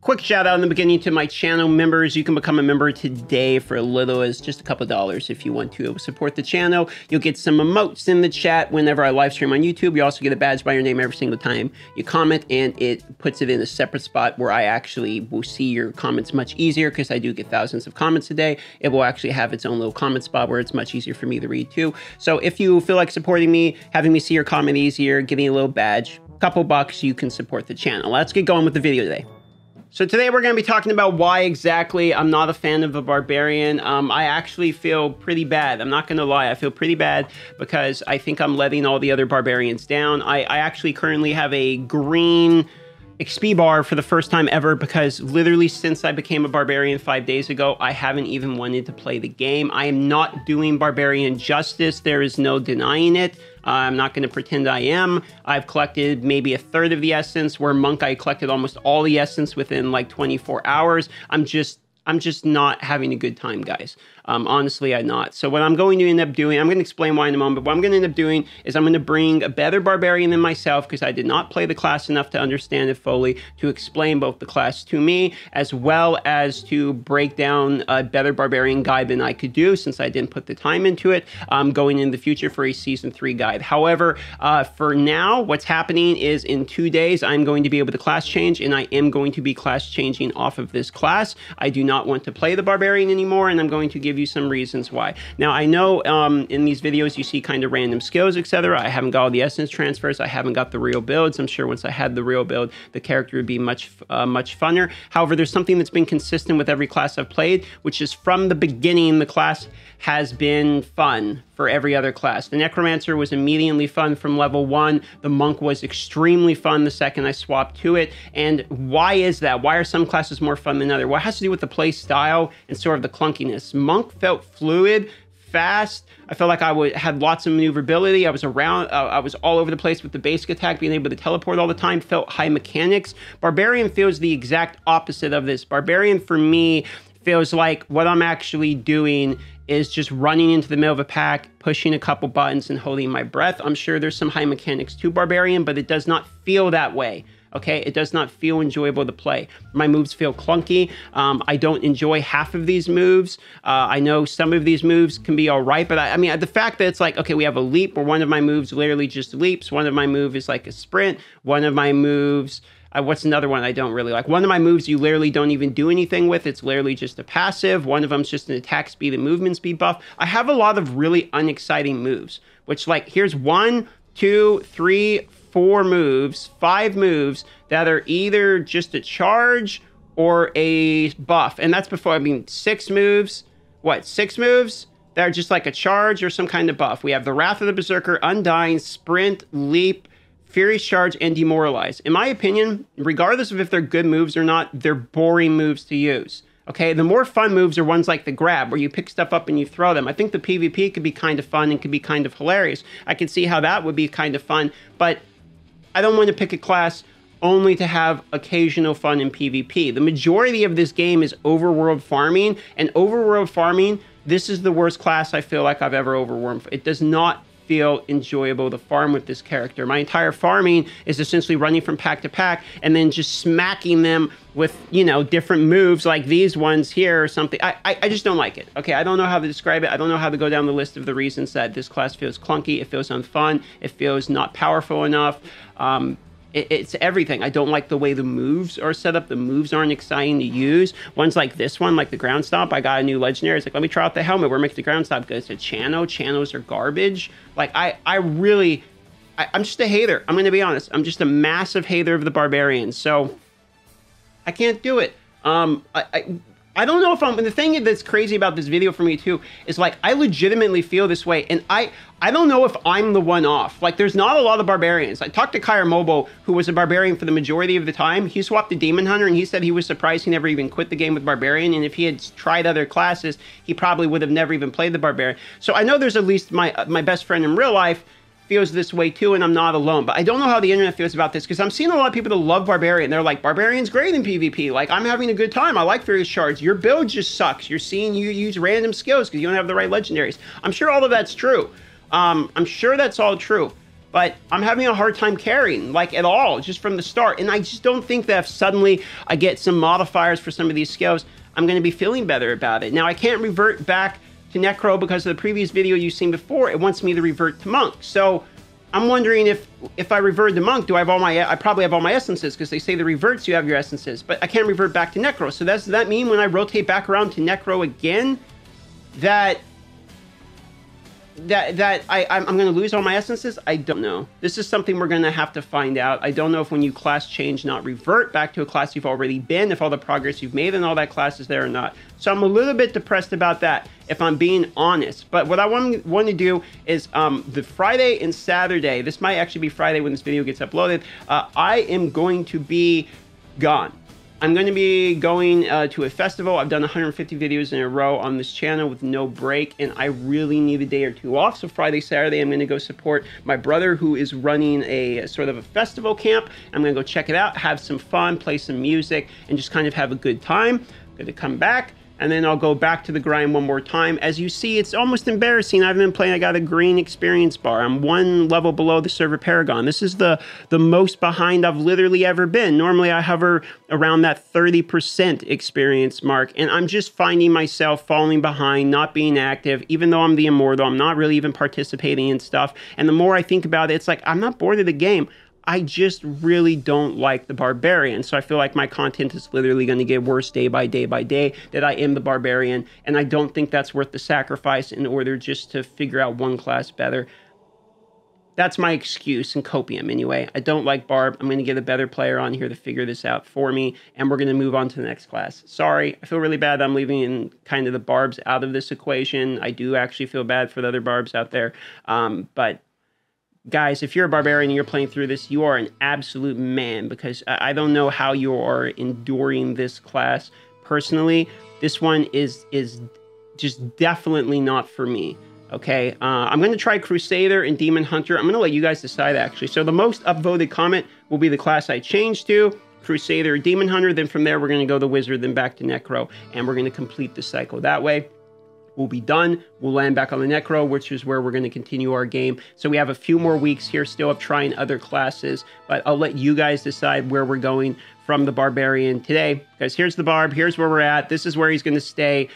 Quick shout out in the beginning to my channel members. You can become a member today for as little as just a couple dollars if you want to support the channel. You'll get some emotes in the chat whenever I live stream on YouTube. You also get a badge by your name every single time you comment, and it puts it in a separate spot where I actually will see your comments much easier because I do get thousands of comments a day. It will actually have its own little comment spot where it's much easier for me to read too. So if you feel like supporting me, having me see your comment easier, getting a little badge, couple bucks, you can support the channel. Let's get going with the video today. So today we're going to be talking about why exactly I'm not a fan of the Barbarian. I actually feel pretty bad. I'm not going to lie. I feel pretty bad because I think I'm letting all the other Barbarians down. I actually currently have a green XP bar for the first time ever because literally since I became a Barbarian 5 days ago, I haven't even wanted to play the game. I am not doing Barbarian justice. There is no denying it. I'm not going to pretend I am. I've collected maybe a third of the essence, where Monk I collected almost all the essence within like 24 hours. I'm just not having a good time, guys. Honestly, I'm not. So what I'm going to end up doing, I'm going to explain why in a moment, but what I'm going to end up doing is I'm going to bring a better Barbarian than myself because I did not play the class enough to understand it fully, to explain both the class to me, as well as to break down a better Barbarian guide than I could do since I didn't put the time into it, going in the future for a Season 3 guide. However, for now, what's happening is in 2 days, I'm going to be able to class change, and I am going to be class changing off of this class. I do not want to play the Barbarian anymore, and I'm going to give you some reasons why. Now, I know in these videos you see kind of random skills, etc. I haven't got all the essence transfers. I haven't got the real builds. I'm sure once I had the real build, the character would be much funner. However, there's something that's been consistent with every class I've played, which is from the beginning, the class has been fun for every other class. The Necromancer was immediately fun from level 1. The Monk was extremely fun the second I swapped to it. And why is that? Why are some classes more fun than others? Well, it has to do with the play style and sort of the clunkiness. Monk felt fluid, fast. I felt like I had lots of maneuverability. I was around, I was all over the place with the basic attack, being able to teleport all the time, felt high mechanics. Barbarian feels the exact opposite of this. Barbarian, for me, feels like what I'm actually doing is just running into the middle of a pack, pushing a couple buttons and holding my breath. I'm sure there's some high mechanics to Barbarian, but it does not feel that way. Okay, it does not feel enjoyable to play. My moves feel clunky. I don't enjoy half of these moves. I know some of these moves can be all right, but I mean, the fact that it's like, okay, we have a leap where one of my moves literally just leaps. One of my moves is like a sprint. One of my moves, what's another one I don't really like? One of my moves you literally don't even do anything with. It's literally just a passive. One of them's just an attack speed and movement speed buff. I have a lot of really unexciting moves, which like, here's 1, 2, 3, 4 moves, 5 moves that are either just a charge or a buff. And that's before, I mean, 6 moves. What, 6 moves? That are just like a charge or some kind of buff. We have the Wrath of the Berserker, Undying, Sprint, Leap, Furious Charge, and Demoralize. In my opinion, regardless of if they're good moves or not, they're boring moves to use. Okay, the more fun moves are ones like the grab, where you pick stuff up and you throw them. I think the PvP could be kind of fun and could be kind of hilarious. I could see how that would be kind of fun, but I don't want to pick a class only to have occasional fun in PvP. The majority of this game is overworld farming, and overworld farming, this is the worst class I feel like I've ever overwormed. It does not feel enjoyable to farm with this character. My entire farming is essentially running from pack to pack and then just smacking them with, you know, different moves like these ones here or something. I just don't like it. Okay, I don't know how to describe it. I don't know how to go down the list of the reasons that this class feels clunky. It feels unfun. It feels not powerful enough. It's everything. I don't like the way the moves are set up. The moves aren't exciting to use. Ones like this one, like the ground stomp, I got a new legendary. It's like, let me try out the helmet. Where makes the ground stomp good? It's a Chano. Chanos are garbage. Like, I'm just a hater. I'm going to be honest. I'm just a massive hater of the Barbarian. So I can't do it. I don't know if the thing that's crazy about this video for me too, is like, I legitimately feel this way. And I don't know if I'm the one off. Like, there's not a lot of Barbarians. I talked to Kyra Mobile, who was a Barbarian for the majority of the time. He swapped to Demon Hunter, and he said he was surprised he never even quit the game with Barbarian. And if he had tried other classes, he probably would have never even played the Barbarian. So I know there's at least my best friend in real life feels this way too, and I'm not alone. But I don't know how the internet feels about this, because I'm seeing a lot of people that love Barbarian. They're like, Barbarian's great in PvP. Like, I'm having a good time. I like Furious Charge. Your build just sucks. You're seeing you use random skills because you don't have the right legendaries. I'm sure all of that's true. I'm sure that's all true. but I'm having a hard time carrying, like, at all, just from the start. And I just don't think that if suddenly I get some modifiers for some of these skills, I'm going to be feeling better about it. Now, I can't revert back to Necro because of the previous video you've seen before. It wants me to revert to Monk. So I'm wondering if I revert to Monk, do I have all my, I probably have all my essences, because they say the reverts, you have your essences, but I can't revert back to Necro. So does that mean when I rotate back around to Necro again, that I'm going to lose all my essences? I don't know. This is something we're going to have to find out. I don't know if when you class change, not revert back to a class you've already been, if all the progress you've made and all that class is there or not. So I'm a little bit depressed about that, if I'm being honest. But what I want to do is the Friday and Saturday, this might actually be Friday when this video gets uploaded, I am going to be gone. I'm going to be going to a festival. I've done 150 videos in a row on this channel with no break, and I really need a day or two off. So Friday, Saturday, I'm going to go support my brother who is running a sort of a festival camp. I'm going to go check it out, have some fun, play some music, and just kind of have a good time. I'm going to come back, and then I'll go back to the grind one more time. As you see, it's almost embarrassing. I haven't been playing. I got a green experience bar. I'm one level below the server Paragon. This is the most behind I've literally ever been. Normally, I hover around that 30% experience mark, and I'm just finding myself falling behind, not being active. Even though I'm the Immortal, I'm not really even participating in stuff. And the more I think about it, it's like, I'm not bored of the game. I just really don't like the Barbarian. So I feel like my content is literally going to get worse day by day by day, that I am the Barbarian. And I don't think that's worth the sacrifice in order just to figure out one class better. That's my excuse and copium anyway. I don't like Barb. I'm going to get a better player on here to figure this out for me. And we're going to move on to the next class. Sorry, I feel really bad that I'm leaving kind of the Barbs out of this equation. I do actually feel bad for the other Barbs out there. But guys, if you're a Barbarian and you're playing through this, you are an absolute man, because I don't know how you are enduring this class. Personally, this one is just definitely not for me. Okay, I'm going to try Crusader and Demon Hunter. I'm going to let you guys decide, actually. So the most upvoted comment will be the class I changed to, Crusader or Demon Hunter. Then from there, we're going to go the Wizard, then back to Necro, and we're going to complete the cycle that way. We'll be done. We'll land back on the Necro, which is where we're going to continue our game. So we have a few more weeks here still of trying other classes, but I'll let you guys decide where we're going from the Barbarian today. Because here's the Barb, here's where we're at, this is where he's going to stay.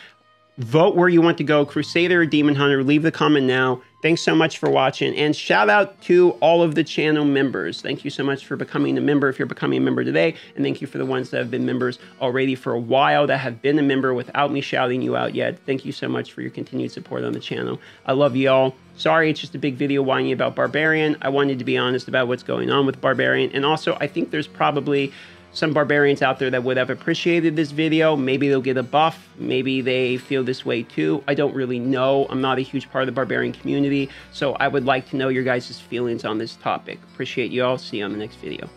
Vote where you want to go, Crusader or Demon Hunter. Leave the comment now. Thanks so much for watching, and shout out to all of the channel members. Thank you so much for becoming a member if you're becoming a member today, and thank you for the ones that have been members already for a while, that have been a member without me shouting you out yet. Thank you so much for your continued support on the channel. I love you all. Sorry, it's just a big video whining about Barbarian. I wanted to be honest about what's going on with Barbarian, and also I think there's probably some Barbarians out there that would have appreciated this video. Maybe they'll get a buff. Maybe they feel this way too. I don't really know. I'm not a huge part of the Barbarian community, so I would like to know your guys' feelings on this topic. Appreciate you all. See you on the next video.